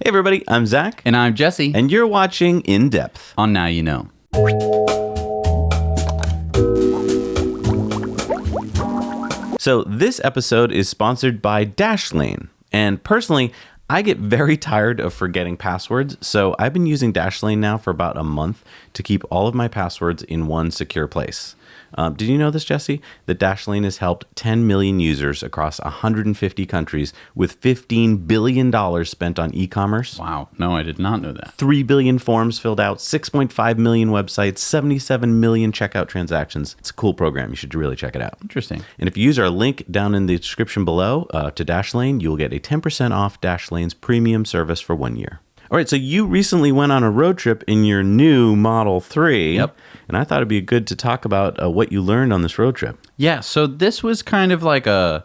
Hey everybody, I'm Zach. And I'm Jesse. And you're watching In Depth on Now You Know. So this episode is sponsored by Dashlane. And personally, I get very tired of forgetting passwords, so I've been using Dashlane now for about a month to keep all of my passwords in one secure place. Did you know this, Jesse? That Dashlane has helped 10 million users across 150 countries with $15 billion spent on e-commerce. Wow. No, I did not know that. 3 billion forms filled out, 6.5 million websites, 77 million checkout transactions. It's a cool program. You should really check it out. Interesting. And if you use our link down in the description below to Dashlane, you'll get a 10% off Dashlane's premium service for 1 year. All right, so you recently went on a road trip in your new Model 3. Yep. And I thought it'd be good to talk about what you learned on this road trip. Yeah, so this was kind of like a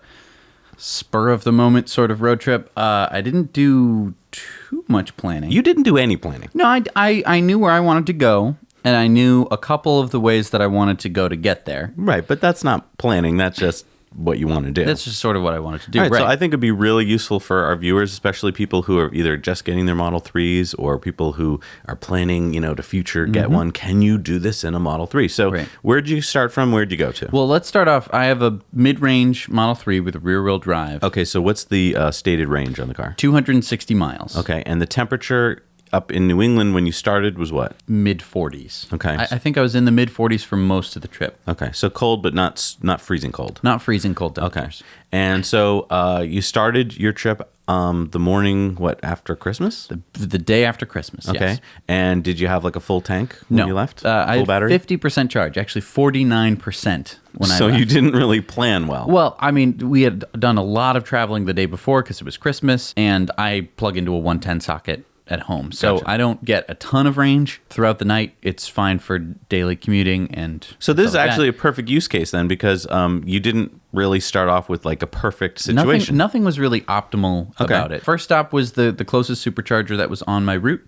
spur-of-the-moment sort of road trip. I didn't do too much planning. You didn't do any planning. No, I knew where I wanted to go, and I knew a couple of the ways that I wanted to go to get there. Right, but that's not planning. That's just what you want to do. That's just sort of what I wanted to do. All right, so I think it'd be really useful for our viewers, especially people who are either just getting their Model 3s or people who are planning, to future get one. Can you do this in a Model 3? So Where'd you start from? Where'd you go to? Well, let's start off. I have a mid-range Model 3 with rear-wheel drive. Okay, so what's the stated range on the car? 260 miles. Okay, and the temperature up in New England when you started was what? Mid-40s. Okay. I think I was in the mid-40s for most of the trip. Okay, so cold, but not freezing cold. Not freezing cold temperatures. Okay, and so you started your trip the morning, after Christmas? The day after Christmas, okay. Yes. And did you have like a full tank when you left? I had battery? 50% charge, actually 49% when I left. So you didn't really plan well. Well, I mean, we had done a lot of traveling the day before because it was Christmas, and I plug into a 110 socket at home. So Gotcha. I don't get a ton of range throughout the night. It's fine for daily commuting. And so this is actually a perfect use case then, because you didn't really start off with like a perfect situation. Nothing was really optimal about it. First stop was the closest supercharger that was on my route,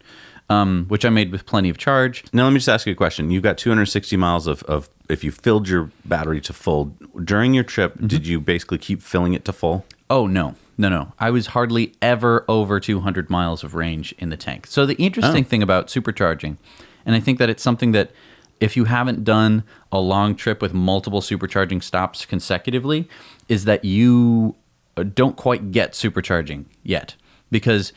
which I made with plenty of charge. Now let me just ask you a question. You've got 260 miles of if you filled your battery to full during your trip, did you basically keep filling it to full? Oh, no. I was hardly ever over 200 miles of range in the tank. So the interesting thing about supercharging, and I think that it's something that if you haven't done a long trip with multiple supercharging stops consecutively, is that you don't quite get supercharging yet. Because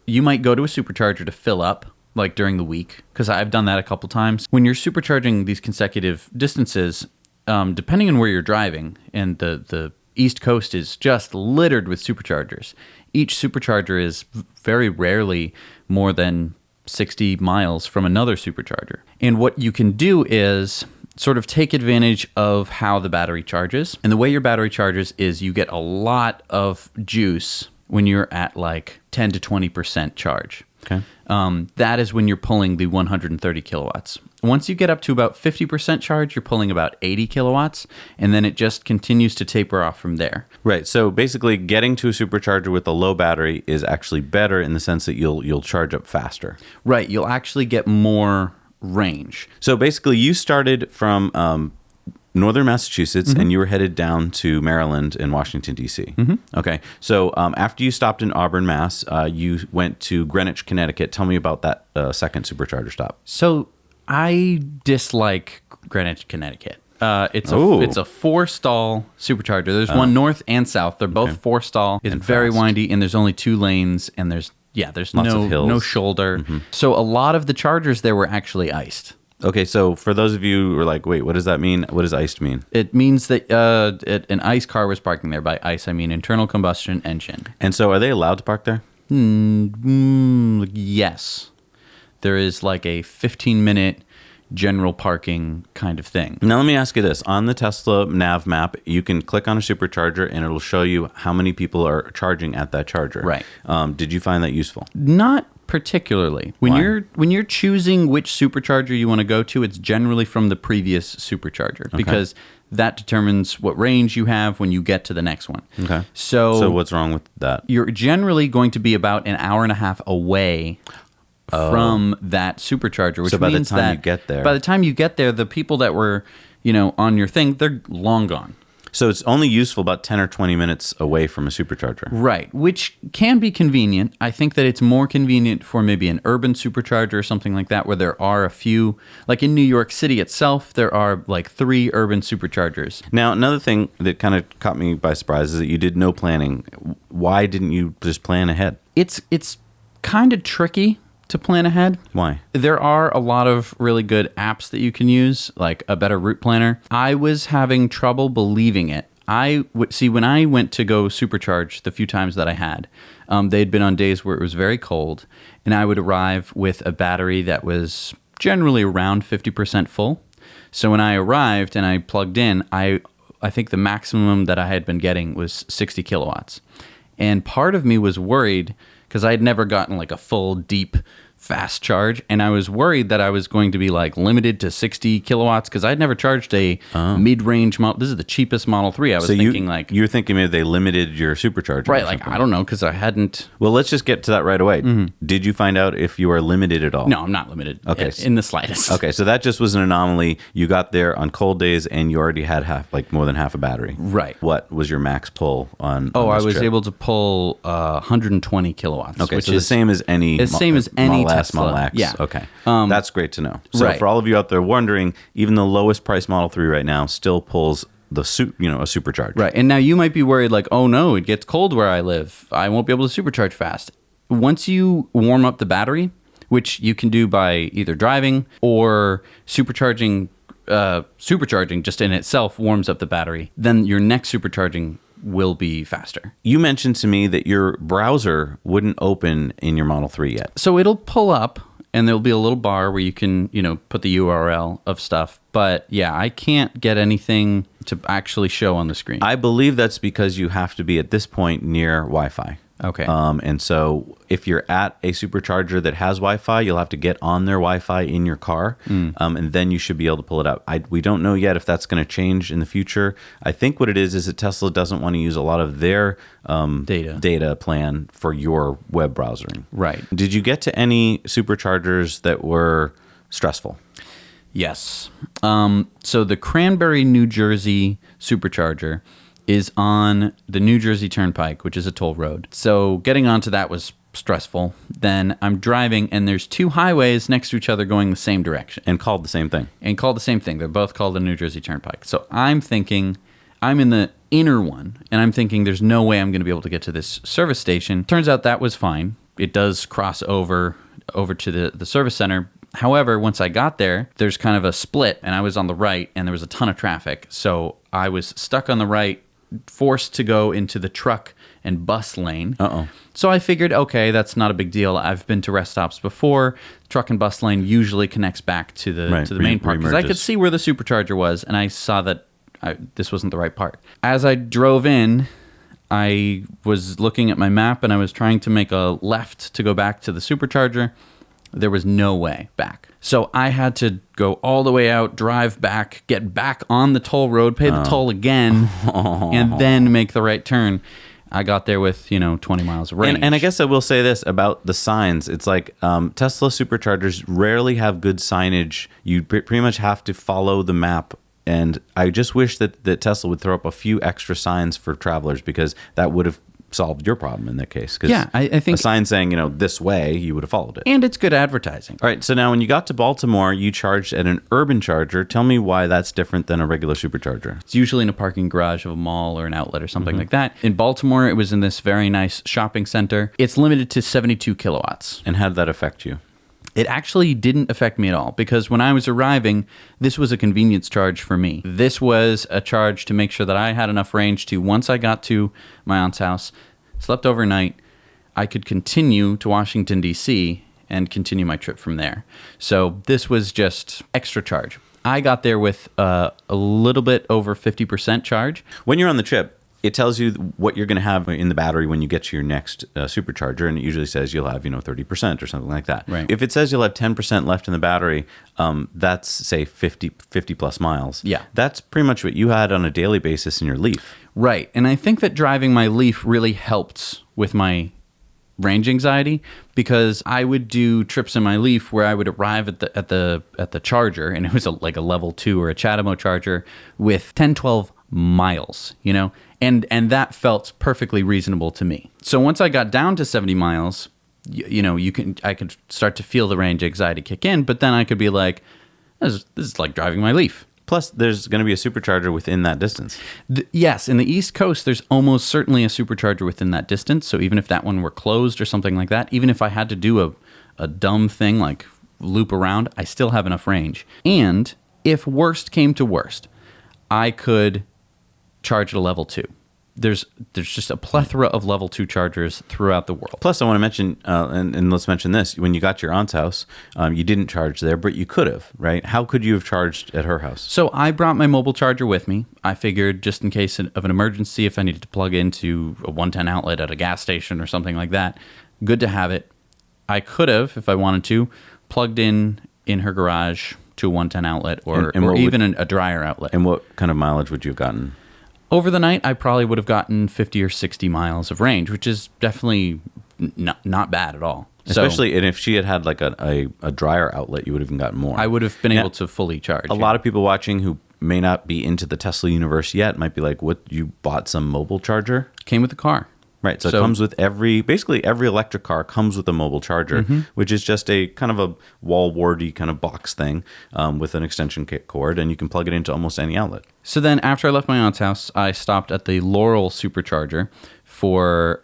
you might go to a supercharger to fill up, like during the week, because I've done that a couple times. When you're supercharging these consecutive distances, depending on where you're driving, and the East Coast is just littered with superchargers. Each supercharger is very rarely more than 60 miles from another supercharger. And what you can do is sort of take advantage of how the battery charges. And the way your battery charges is you get a lot of juice when you're at like 10 to 20% charge. Okay. That is when you're pulling the 130 kilowatts. Once you get up to about 50% charge, you're pulling about 80 kilowatts, and then it just continues to taper off from there. Right. So basically, getting to a supercharger with a low battery is actually better in the sense that you'll charge up faster. Right. You'll actually get more range. So basically, you started from northern Massachusetts, and you were headed down to Maryland and Washington, D.C. Okay. So after you stopped in Auburn, Mass., you went to Greenwich, Connecticut. Tell me about that second supercharger stop. So I dislike Greenwich, Connecticut. It's a 4-stall supercharger. There's one north and south. They're both 4-stall. It's very windy, and there's only 2 lanes, and there's lots of hills. No shoulder. So a lot of the chargers there were actually iced. Okay, so for those of you who are like, wait, what does that mean? What does iced mean? It means that an ICE car was parking there. By ICE, I mean internal combustion engine. And so are they allowed to park there? Yes. There is like a 15-minute general parking kind of thing. Now, let me ask you this. On the Tesla nav map, you can click on a supercharger, and it'll show you how many people are charging at that charger. Right. Did you find that useful? Not particularly. When Why? when you're choosing which supercharger you want to go to, it's generally from the previous supercharger because that determines what range you have when you get to the next one. Okay. So what's wrong with that? You're generally going to be about an hour and a half away from that supercharger, which so by means the time that you get there, by the time you get there, the people that were, on your thing, they're long gone. So it's only useful about 10 or 20 minutes away from a supercharger. Right, which can be convenient. I think that it's more convenient for maybe an urban supercharger or something like that, where there are a few, like in New York City itself, there are like 3 urban superchargers. Now, another thing that kind of caught me by surprise is that you did no planning. Why didn't you just plan ahead? It's kind of tricky to plan ahead. Why? There are a lot of really good apps that you can use, like a better route planner. I was having trouble believing it. When I went to go supercharge the few times that I had, they'd been on days where it was very cold, and I would arrive with a battery that was generally around 50% full. So when I arrived and I plugged in, I think the maximum that I had been getting was 60 kilowatts. And part of me was worried because I had never gotten like a full, deep, fast charge, and I was worried that I was going to be like limited to 60 kilowatts because I'd never charged a mid-range model. This is the cheapest Model 3. I was thinking like... You were thinking maybe they limited your supercharger. Right, like I don't know because I hadn't... Well, let's just get to that right away. Mm-hmm. Did you find out if you are limited at all? No, I'm not limited in the slightest. Okay, so that just was an anomaly. You got there on cold days and you already had more than half a battery. Right. What was your max pull on I was trip? able to pull 120 kilowatts. Okay, which so the same as any Tesla. Model X. Yeah. Okay. That's great to know. So right. for all of you out there wondering, even the lowest price Model 3 right now still pulls a supercharger. Right. And now you might be worried like, oh no, it gets cold where I live. I won't be able to supercharge fast. Once you warm up the battery, which you can do by either driving or supercharging just in itself warms up the battery, then your next supercharging will be faster. You mentioned to me that your browser wouldn't open in your Model 3 yet. So it'll pull up and there'll be a little bar where you can, put the URL of stuff. But yeah, I can't get anything to actually show on the screen. I believe that's because you have to be at this point near Wi-Fi. Okay. And so if you're at a supercharger that has Wi-Fi, you'll have to get on their Wi-Fi in your car, and then you should be able to pull it up. We don't know yet if that's going to change in the future. I think what it is that Tesla doesn't want to use a lot of their data plan for your web browsing. Right. Did you get to any superchargers that were stressful? Yes. So the Cranberry, New Jersey supercharger is on the New Jersey Turnpike, which is a toll road. So getting onto that was stressful. Then I'm driving, and there's 2 highways next to each other going the same direction. And called the same thing. They're both called the New Jersey Turnpike. So I'm thinking, I'm in the inner one, and I'm thinking there's no way I'm going to be able to get to this service station. Turns out that was fine. It does cross over to the service center. However, once I got there, there's kind of a split, and I was on the right, and there was a ton of traffic. So I was stuck on the right, forced to go into the truck and bus lane. So I figured, okay, that's not a big deal. I've been to rest stops before. Truck and bus lane usually connects back to the main part because I could see where the supercharger was, and I saw that this wasn't the right part. As I drove in, I was looking at my map and I was trying to make a left to go back to the supercharger. There was no way back. So I had to go all the way out, drive back, get back on the toll road, pay the toll again, and then make the right turn. I got there with, 20 miles of range. And I guess I will say this about the signs. It's like Tesla superchargers rarely have good signage. You pretty much have to follow the map. And I just wish that Tesla would throw up a few extra signs for travelers because that would have solved your problem in that case. Yeah, I think a sign saying, this way, you would have followed it. And it's good advertising. All right, so now when you got to Baltimore, you charged at an urban charger. Tell me why that's different than a regular supercharger. It's usually in a parking garage of a mall or an outlet or something like that. In Baltimore, it was in this very nice shopping center. It's limited to 72 kilowatts. And how did that affect you? It actually didn't affect me at all because when I was arriving, this was a convenience charge for me. This was a charge to make sure that I had enough range to, once I got to my aunt's house, slept overnight, I could continue to Washington, D.C. and continue my trip from there. So this was just extra charge. I got there with a little bit over 50% charge. When you're on the trip, it tells you what you're going to have in the battery when you get to your next supercharger, and it usually says you'll have 30% or something like that. Right. If it says you'll have 10% left in the battery, that's say 50 plus miles. Yeah, that's pretty much what you had on a daily basis in your Leaf. Right, and I think that driving my Leaf really helped with my range anxiety because I would do trips in my Leaf where I would arrive at the charger, and it was like a level 2 or a CHAdeMO charger with 10, 12 miles, and that felt perfectly reasonable to me. So once I got down to 70 miles, I could start to feel the range anxiety kick in, but then I could be like, this is like driving my Leaf. Plus, there's going to be a supercharger within that distance. Yes, in the East Coast, there's almost certainly a supercharger within that distance. So even if that one were closed or something like that, even if I had to do a dumb thing like loop around, I still have enough range. And if worst came to worst, I could charge at a level 2. There's just a plethora of level 2 chargers throughout the world. Plus, I want to mention, and let's mention this, when you got to your aunt's house, you didn't charge there, but you could have, right? How could you have charged at her house? So I brought my mobile charger with me. I figured just in case of an emergency, if I needed to plug into a 110 outlet at a gas station or something like that, good to have it. I could have, if I wanted to, plugged in her garage to a 110 outlet or even a dryer outlet. And what kind of mileage would you have gotten? Over the night, I probably would have gotten 50 or 60 miles of range, which is definitely not bad at all. Especially, and if she had like a dryer outlet, you would have even gotten more. I would have been able to fully charge. A lot of people watching who may not be into the Tesla universe yet might be like, what, you bought some mobile charger? Came with the car. Right, so it comes with basically every electric car comes with a mobile charger, which is just a kind of a wall-warty kind of box thing with an extension cord, and you can plug it into almost any outlet. So then after I left my aunt's house, I stopped at the Laurel Supercharger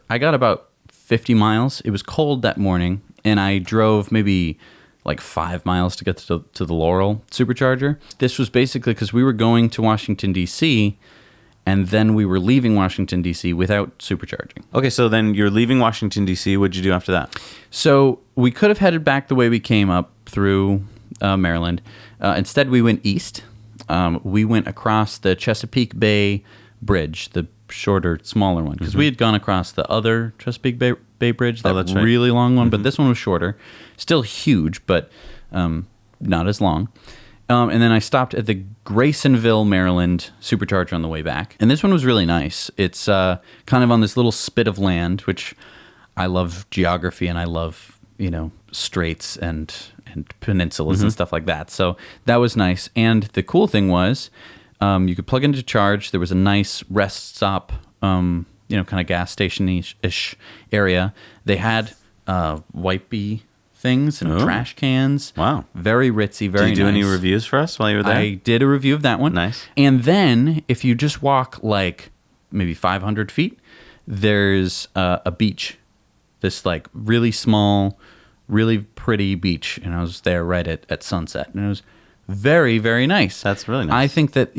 I got about 50 miles. It was cold that morning, and I drove maybe like 5 miles to get to the Laurel Supercharger. This was basically because we were going to Washington, D.C., and then we were leaving Washington, D.C. without supercharging. Okay, so then you're leaving Washington, D.C. What'd you do after that? So we could have headed back the way we came up through Maryland. Instead, we went east. We went across the Chesapeake Bay Bridge, the shorter, smaller one, because we had gone across the other Chesapeake Bay Bridge, that really long one, but this one was shorter. Still huge, but not as long. And then I stopped at the Graysonville, Maryland Supercharger on the way back. And this one was really nice. It's kind of on this little spit of land, which I love geography and I love, straits and peninsulas and stuff like that. So that was nice. And the cool thing was you could plug into charge. There was a nice rest stop, kind of gas station-ish area. They had wipey things and trash cans. Wow. Very ritzy, very nice. Did you do any reviews for us while you were there? I did a review of that one. Nice. And then if you just walk like maybe 500 feet, there's a beach. This like really small, really pretty beach. And I was there right at sunset. And it was very, very nice. That's really nice. I think that,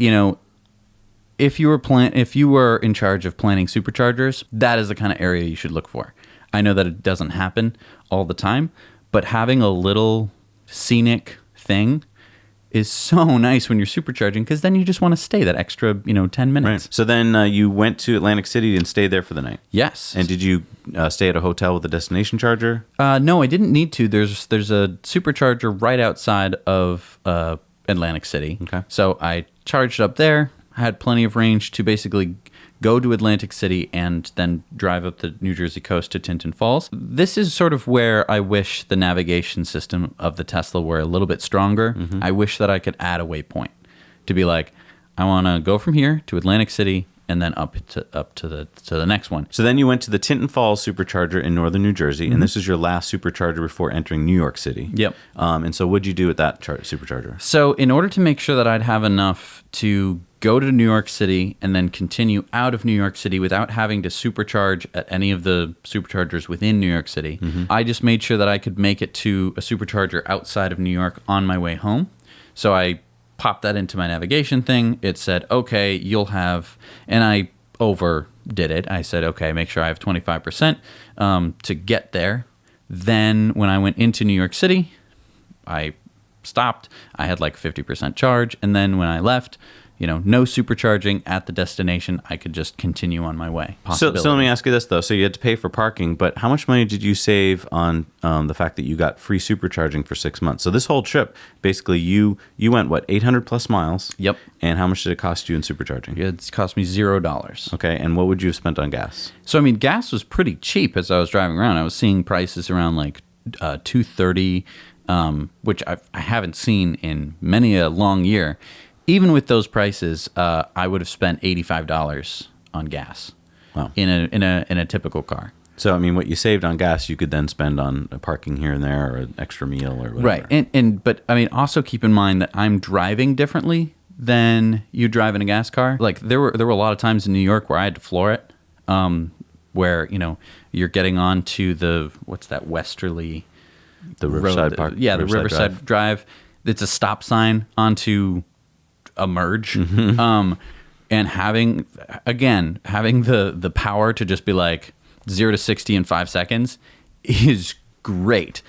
if you were in charge of planning superchargers, that is the kind of area you should look for. I know that it doesn't happen all the time, but having a little scenic thing is so nice when you're supercharging, because then you just want to stay that extra, 10 minutes. Right. So then you went to Atlantic City and stayed there for the night? Yes. And did you stay at a hotel with a destination charger? No, I didn't need to. There's a supercharger right outside of Atlantic City. Okay. So I charged up there. I had plenty of range to basically go to Atlantic City and then drive up the New Jersey coast to Tinton Falls. This is sort of where I wish the navigation system of the Tesla were a little bit stronger. I wish that I could add a waypoint to be like, I want to go from here to Atlantic City and then up to the next one. So then you went to the Tinton Falls Supercharger in northern New Jersey, and this is your last supercharger before entering New York City. Yep. And so what'd you do at that supercharger? So in order to make sure that I'd have enough to go to New York City and then continue out of New York City without having to supercharge at any of the superchargers within New York City, I just made sure that I could make it to a supercharger outside of New York on my way home. So I popped that into my navigation thing. It said, okay, you'll have, and I overdid it. I said, okay, make sure I have 25% to get there. Then when I went into New York City, I stopped. I had like 50% charge. And then when I left, no supercharging at the destination. I could just continue on my way. So let me ask you this, though. So you had to pay for parking, but how much money did you save on the fact that you got free supercharging for 6 months? So this whole trip, basically, you went, 800 plus miles? Yep. And how much did it cost you in supercharging? It cost me $0. Okay, and what would you have spent on gas? So, gas was pretty cheap as I was driving around. I was seeing prices around like $2.30, which I haven't seen in many a long year. Even with those prices, I would have spent $85 on gas. Wow. In a typical car. So, I mean, what you saved on gas, you could then spend on parking here and there or an extra meal or whatever. Right. But I mean, also keep in mind that I'm driving differently than you drive in a gas car. Like there were a lot of times in New York where I had to floor it, where, you know, you're getting on to the, what's that, westerly... The Riverside Park? Yeah, the Riverside Drive. It's a stop sign onto a merge. Mm-hmm. And having the power to just be like 0 to 60 in 5 seconds is great.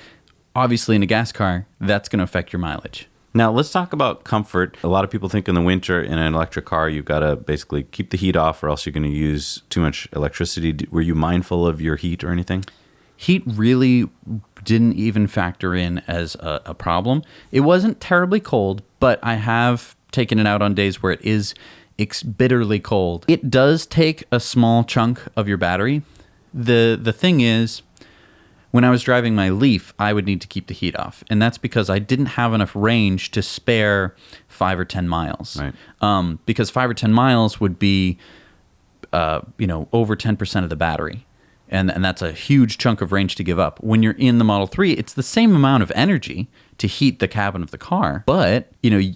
Obviously, in a gas car, that's going to affect your mileage. Now, let's talk about comfort. A lot of people think in the winter in an electric car, you've got to basically keep the heat off or else you're going to use too much electricity. Were you mindful of your heat or anything? Heat really didn't even factor in as a problem. It wasn't terribly cold, but I have taken it out on days where it is bitterly cold. It does take a small chunk of your battery. The thing is, when I was driving my Leaf, I would need to keep the heat off, and that's because I didn't have enough range to spare 5 or 10 miles. Right. Because 5 or 10 miles would be, over 10% of the battery. And that's a huge chunk of range to give up. When you're in the Model 3, it's the same amount of energy to heat the cabin of the car. But,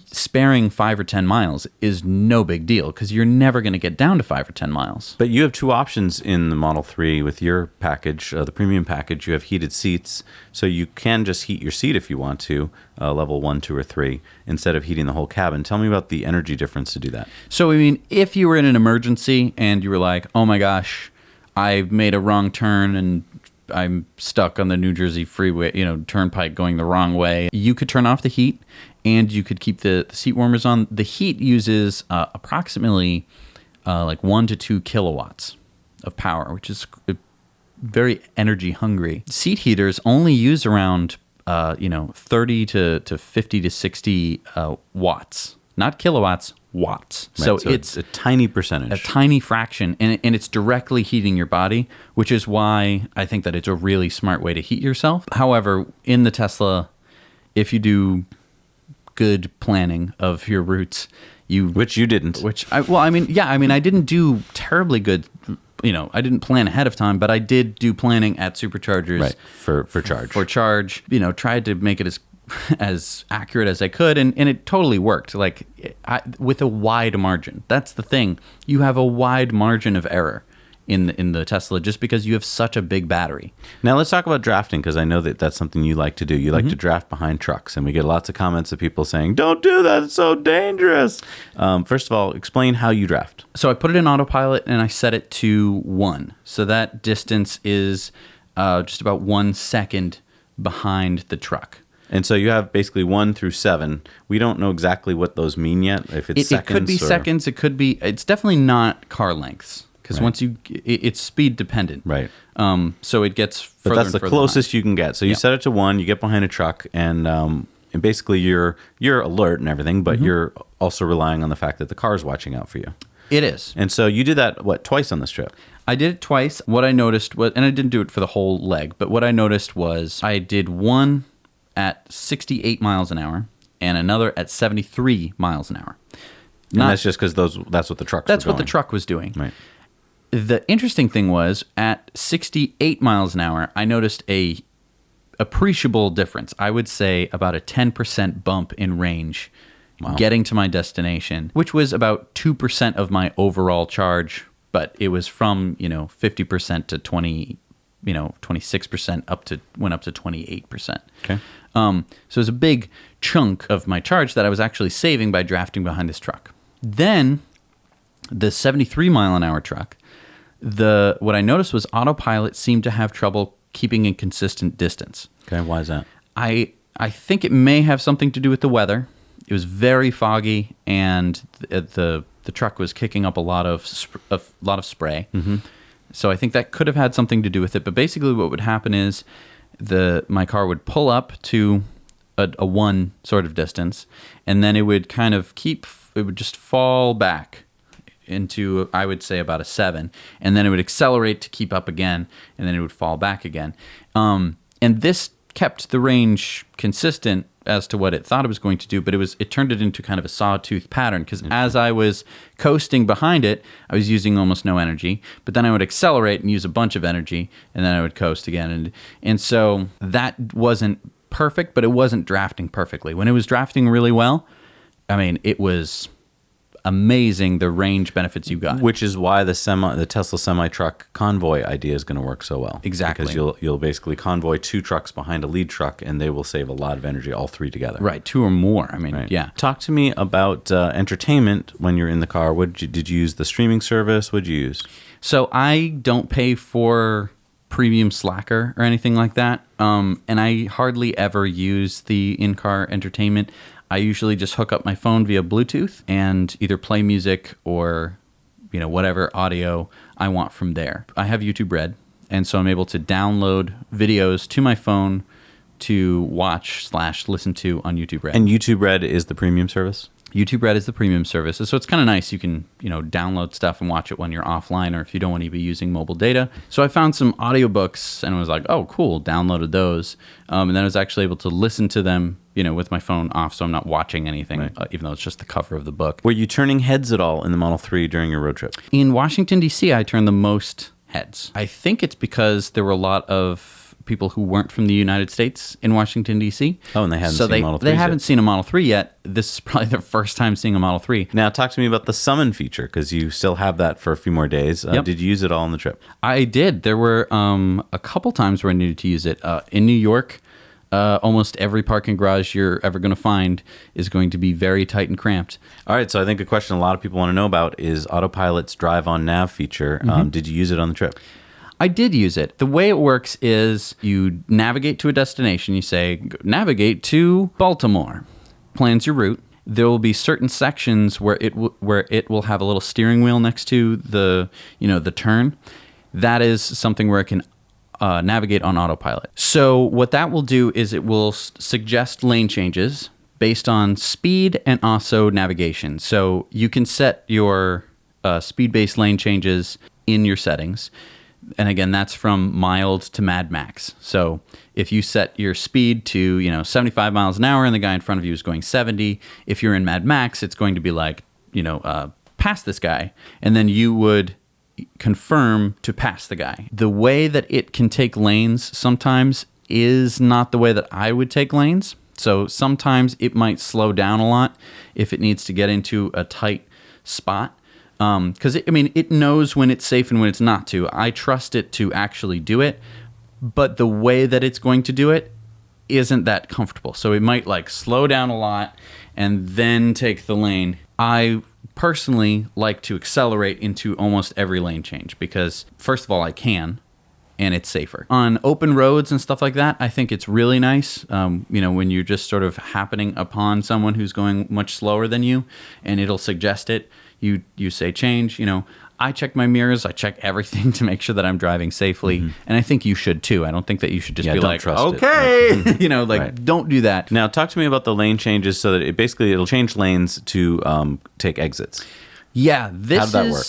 sparing 5 or 10 miles is no big deal because you're never going to get down to 5 or 10 miles. But you have two options in the Model 3 with your package, the premium package. You have heated seats, so you can just heat your seat if you want to, level 1, 2, or 3, instead of heating the whole cabin. Tell me about the energy difference to do that. So, I mean, if you were in an emergency and you were like, oh my gosh, I made a wrong turn and I'm stuck on the New Jersey freeway, turnpike going the wrong way. You could turn off the heat and you could keep the seat warmers on. The heat uses approximately 1 to 2 kilowatts of power, which is very energy hungry. Seat heaters only use around 30 to 50 to 60 watts, not kilowatts, watts. Right, so it's a tiny percentage. A tiny fraction, and it's directly heating your body, which is why I think that it's a really smart way to heat yourself. However, in the Tesla, if you do good planning of your routes, which you didn't. I didn't do terribly good. I didn't plan ahead of time, but I did do planning at Superchargers. Right, for charge. For charge, tried to make it as accurate as I could, and it totally worked. With a wide margin. That's the thing. You have a wide margin of error in the Tesla just because you have such a big battery. Now let's talk about drafting, because I know that that's something you like to do. You like to draft behind trucks, and we get lots of comments of people saying, "Don't do that. It's so dangerous." First of all, explain how you draft. So I put it in Autopilot and I set it to 1. So that distance is just about 1 second behind the truck. And so you have basically 1 through 7. We don't know exactly what those mean yet. If it's seconds, it could be seconds. It could be. It's definitely not car lengths because once it's speed dependent. Right. So it gets further. But that's and the further closest behind. you can get. So you set it to 1. You get behind a truck, and basically you're alert and everything, but you're also relying on the fact that the car is watching out for you. It is. And so you did that twice on this trip. I did it twice. What I noticed was, and I didn't do it for the whole leg, but what I noticed was I did one at 68 miles an hour and another at 73 miles an hour. And that's just because that's what the truck was doing. That's what the truck was doing. Right. The interesting thing was at 68 miles an hour, I noticed a appreciable difference. I would say about a 10% bump in range getting to my destination, which was about 2% of my overall charge, but it was from, 50% to 26% went up to 28%. Okay. So it was a big chunk of my charge that I was actually saving by drafting behind this truck. Then the 73 mile an hour truck, what I noticed was Autopilot seemed to have trouble keeping a consistent distance. Okay, why is that? I think it may have something to do with the weather. It was very foggy, and the truck was kicking up a lot of spray. Mm-hmm. So I think that could have had something to do with it. But basically, what would happen is my car would pull up to a 1 sort of distance, and then it would kind of it would just fall back into, I would say, about a 7, and then it would accelerate to keep up again, and then it would fall back again. And this kept the range consistent as to what it thought it was going to do, but it turned it into kind of a sawtooth pattern, because as I was coasting behind it, I was using almost no energy, but then I would accelerate and use a bunch of energy, and then I would coast again. And so that wasn't perfect, but it wasn't drafting perfectly. When it was drafting really well, I mean, it was amazing the range benefits you got. Which is why the Tesla semi-truck convoy idea is going to work so well. Exactly. Because you'll basically convoy 2 trucks behind a lead truck, and they will save a lot of energy, all 3 together. Right, 2 or more. I mean, yeah. Talk to me about entertainment when you're in the car. Did you use the streaming service? What did you use? So I don't pay for premium Slacker or anything like that, and I hardly ever use the in-car entertainment. I usually just hook up my phone via Bluetooth and either play music or, whatever audio I want from there. I have YouTube Red, and so I'm able to download videos to my phone to watch/listen to on YouTube Red. And YouTube Red is the premium service? YouTube Red is the premium service. So it's kind of nice. You can, download stuff and watch it when you're offline, or if you don't want to be using mobile data. So I found some audiobooks and was like, oh, cool, downloaded those. And then I was actually able to listen to them, with my phone off, so I'm not watching anything, even though it's just the cover of the book. Were you turning heads at all in the Model 3 during your road trip? In Washington, D.C., I turned the most heads. I think it's because there were a lot of people who weren't from the United States in Washington, D.C. Oh, and they hadn't seen Model 3 they haven't seen a Model 3 yet. This is probably their first time seeing a Model 3. Now, talk to me about the summon feature, because you still have that for a few more days. Yep. Did you use it all on the trip? I did. There were a couple times where I needed to use it. In New York, almost every parking garage you're ever going to find is going to be very tight and cramped. All right, so I think a question a lot of people want to know about is Autopilot's Drive on Nav feature. Did you use it on the trip? I did use it. The way it works is you navigate to a destination. You say, navigate to Baltimore. Plans your route. There will be certain sections where it will have a little steering wheel next to the turn. That is something where it can navigate on autopilot. So what that will do is it will suggest lane changes based on speed and also navigation. So you can set your speed-based lane changes in your settings. And again, that's from mild to Mad Max. So if you set your speed to 75 miles an hour and the guy in front of you is going 70, if you're in Mad Max, it's going to be like, pass this guy. And then you would confirm to pass the guy. The way that it can take lanes sometimes is not the way that I would take lanes. So sometimes it might slow down a lot if it needs to get into a tight spot. Because it knows when it's safe and when it's not to. I trust it to actually do it, but the way that it's going to do it isn't that comfortable. So it might slow down a lot and then take the lane. I personally like to accelerate into almost every lane change because, first of all, I can, and it's safer. On open roads and stuff like that, I think it's really nice, when you're just sort of happening upon someone who's going much slower than you, and it'll suggest it. You say change, I check my mirrors, I check everything to make sure that I'm driving safely. Mm-hmm. And I think you should too. I don't think that you should just be like, okay, right. Don't do that. Now talk to me about the lane changes so that it'll change lanes to take exits. Yeah. How does that work?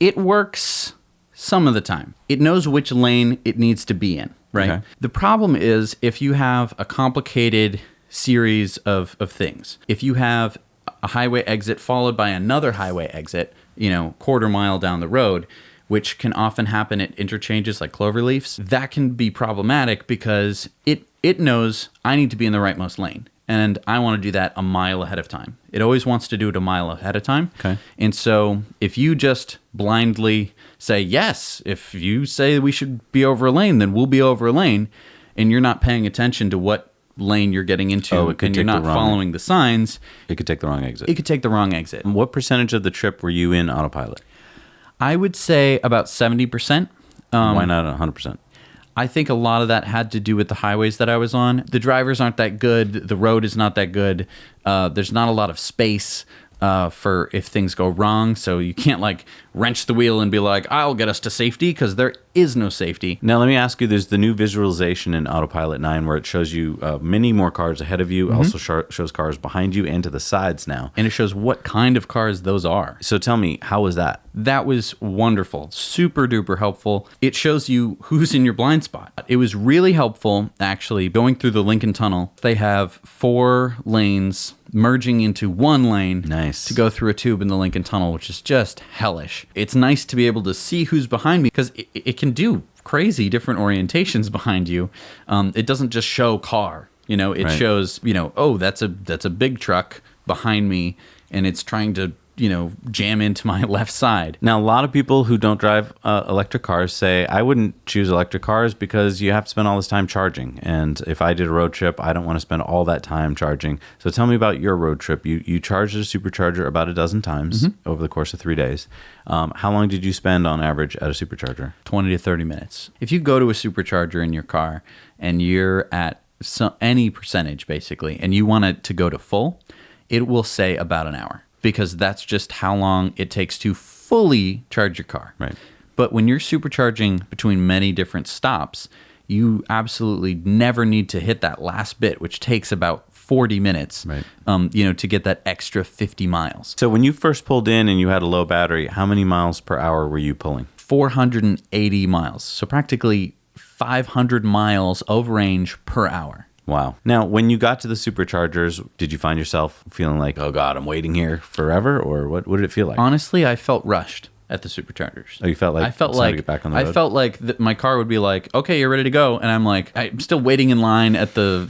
It works some of the time. It knows which lane it needs to be in, right? Okay. The problem is if you have a complicated series of things, if you have a highway exit followed by another highway exit, quarter mile down the road, which can often happen at interchanges like cloverleafs, that can be problematic because it knows I need to be in the rightmost lane. And I want to do that a mile ahead of time. It always wants to do it a mile ahead of time. Okay. And so if you just blindly say, yes, if you say we should be over a lane, then we'll be over a lane, and you're not paying attention to what lane you're getting into and you're not following the signs, it could take the wrong exit. It could take the wrong exit. What percentage of the trip were you in autopilot? I would say about 70%. Why not 100%? I think a lot of that had to do with the highways that I was on. The drivers aren't that good. The road is not that good. There's not a lot of space. for if things go wrong. So you can't like wrench the wheel and be like, I'll get us to safety, because there is no safety. Now, let me ask you, there's the new visualization in Autopilot 9 where it shows you many more cars ahead of you, also shows cars behind you and to the sides now. And it shows what kind of cars those are. So tell me, how was that? That was wonderful. Super duper helpful. It shows you who's in your blind spot. It was really helpful, actually, going through the Lincoln Tunnel. They have 4 lanes merging into one lane to go through a tube in the Lincoln Tunnel, which is just hellish. It's nice to be able to see who's behind me, because it can do crazy different orientations behind you. It doesn't just show car. It shows, oh, that's a big truck behind me, and it's trying to jam into my left side. Now, a lot of people who don't drive electric cars say, I wouldn't choose electric cars because you have to spend all this time charging. And if I did a road trip, I don't want to spend all that time charging. So tell me about your road trip. You charged a Supercharger about a dozen times over the course of 3 days. How long did you spend on average at a Supercharger? 20 to 30 minutes. If you go to a Supercharger in your car and you're at any percentage, basically, and you want it to go to full, it will say about an hour, because that's just how long it takes to fully charge your car. Right. But when you're supercharging between many different stops, you absolutely never need to hit that last bit, which takes about 40 minutes, to get that extra 50 miles. So when you first pulled in and you had a low battery, how many miles per hour were you pulling? 480 miles. So practically 500 miles of range per hour. Wow. Now, when you got to the Superchargers, did you find yourself feeling like, oh God, I'm waiting here forever? Or what did it feel like? Honestly, I felt rushed at the Superchargers. Oh, you felt like to get back on the road? I felt like my car would be like, okay, you're ready to go. And I'm like, I'm still waiting in line at the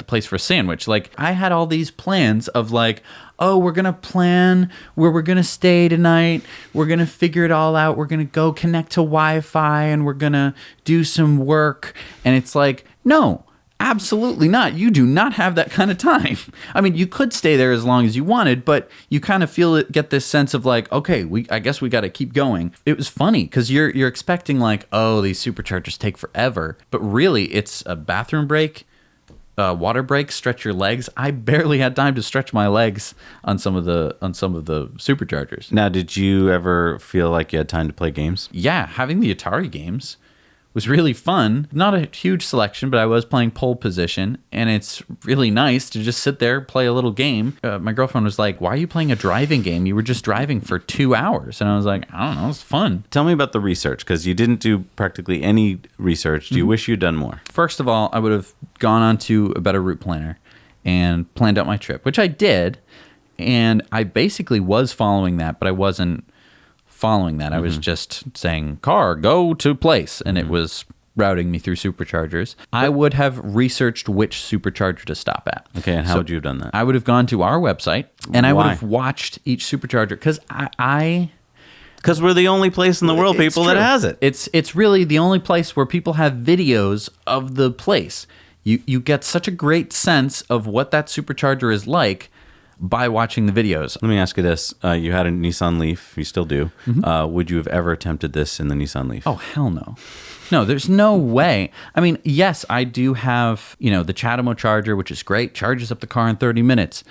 place for a sandwich. Like, I had all these plans of like, oh, we're going to plan where we're going to stay tonight. We're going to figure it all out. We're going to go connect to Wi-Fi and we're going to do some work. And it's like, no. Absolutely not. You do not have that kind of time. I mean, you could stay there as long as you wanted, but you kind of get this sense of like, okay, I guess we got to keep going. It was funny because you're expecting like, oh, these Superchargers take forever, but really it's a bathroom break, water break, stretch your legs. I barely had time to stretch my legs on some of the Superchargers. Now, did you ever feel like you had time to play games? Yeah, having the Atari Games was really fun. Not a huge selection, but I was playing pole position, and it's really nice to just sit there, play a little game. My girlfriend was like, why are you playing a driving game? You were just driving for 2 hours. And I was like, I don't know, it's fun. Tell me about the research, because you didn't do practically any research. Do you wish you'd done more? First of all, I would have gone on to a better route planner and planned out my trip, which I did. And I basically was following that, but I wasn't following that. I was just saying, car, go to place, and it was routing me through Superchargers. I would have researched which Supercharger to stop at. Okay, and how would you have done that? I would have gone to our website, and I would have watched each Supercharger, because Because we're the only place in the world, people, that has it. It's really the only place where people have videos of the place. You get such a great sense of what that Supercharger is like by watching the videos. Let me ask you this. You had a Nissan Leaf. You still do. Would you have ever attempted this in the Nissan Leaf? Oh, hell no. No, there's no way. I mean, yes, I do have, the Chatamo charger, which is great. Charges up the car in 30 minutes,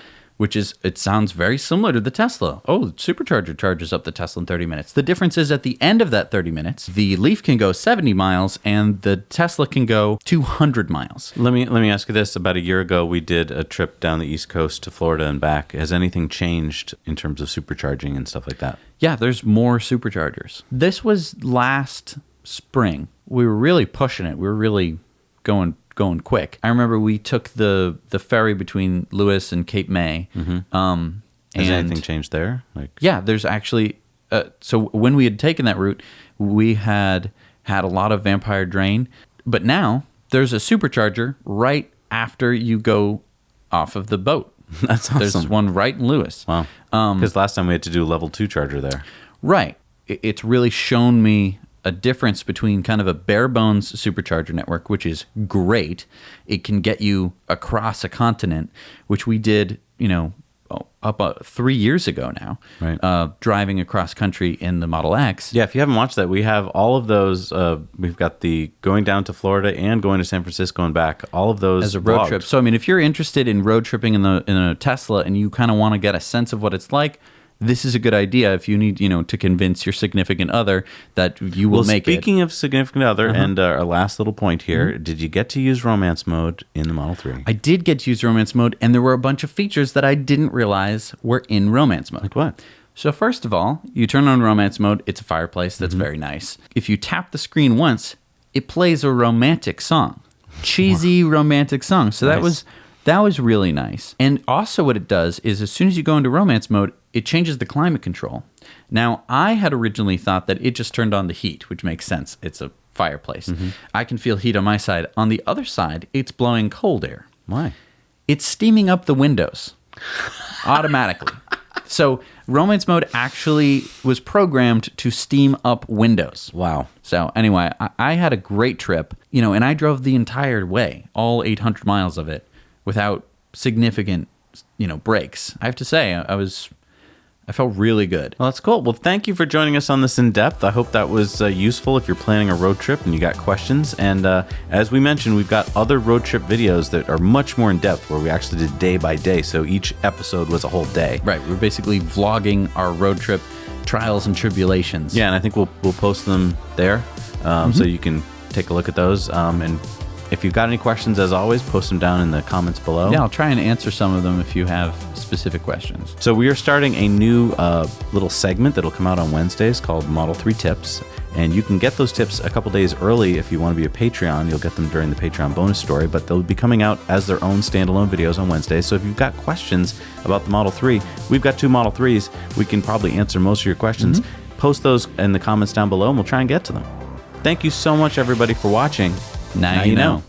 it sounds very similar to the Tesla. Oh, the Supercharger charges up the Tesla in 30 minutes. The difference is at the end of that 30 minutes, the Leaf can go 70 miles and the Tesla can go 200 miles. Let me ask you this. About a year ago, we did a trip down the East Coast to Florida and back. Has anything changed in terms of supercharging and stuff like that? Yeah, there's more Superchargers. This was last spring. We were really pushing it. We were really going quick. I remember we took the ferry between Lewis and Cape May. Has anything changed there? Yeah, there's actually... so when we had taken that route, we had a lot of Vampire Drain. But now, there's a Supercharger right after you go off of the boat. That's awesome. There's one right in Lewis. Wow. Because last time we had to do a level 2 charger there. Right. It's really shown me a difference between kind of a bare bones Supercharger network, which is great. It can get you across a continent, which we did, about 3 years ago now, Right. driving across country in the Model X. Yeah, if you haven't watched that, we have all of those. We've got the going down to Florida and going to San Francisco and back. All of those As a road vlogged. trip. So, I mean, if you're interested in road tripping in a Tesla and you kind of want to get a sense of what it's like, this is a good idea if you need, to convince your significant other that you will make it. Speaking of significant other, and our last little point here, did you get to use romance mode in the Model 3? I did get to use romance mode, and there were a bunch of features that I didn't realize were in romance mode. Like what? So first of all, you turn on romance mode. It's a fireplace. That's very nice. If you tap the screen once, it plays a romantic song. Cheesy romantic song. So Nice. that was really nice. And also what it does is as soon as you go into romance mode, it changes the climate control. Now, I had originally thought that it just turned on the heat, which makes sense. It's a fireplace. I can feel heat on my side. On the other side, it's blowing cold air. Why? It's steaming up the windows automatically. So romance mode actually was programmed to steam up windows. Wow. So anyway, I had a great trip, and I drove the entire way, all 800 miles of it, without significant, breaks. I have to say, I felt really good. Well, that's cool. Well, thank you for joining us on this in depth. I hope that was useful if you're planning a road trip and you got questions. And as we mentioned, we've got other road trip videos that are much more in depth where we actually did day by day. So each episode was a whole day. Right. We're basically vlogging our road trip trials and tribulations. Yeah, and I think we'll post them there so you can take a look at those. And if you've got any questions, as always, post them down in the comments below. Yeah, I'll try and answer some of them if you have specific questions. So we are starting a new little segment that'll come out on Wednesdays called Model 3 Tips. And you can get those tips a couple days early if you want to be a Patreon. You'll get them during the Patreon bonus story, but they'll be coming out as their own standalone videos on Wednesdays. So if you've got questions about the Model 3, we've got 2 Model 3s. We can probably answer most of your questions. Post those in the comments down below and we'll try and get to them. Thank you so much, everybody, for watching. Now you know.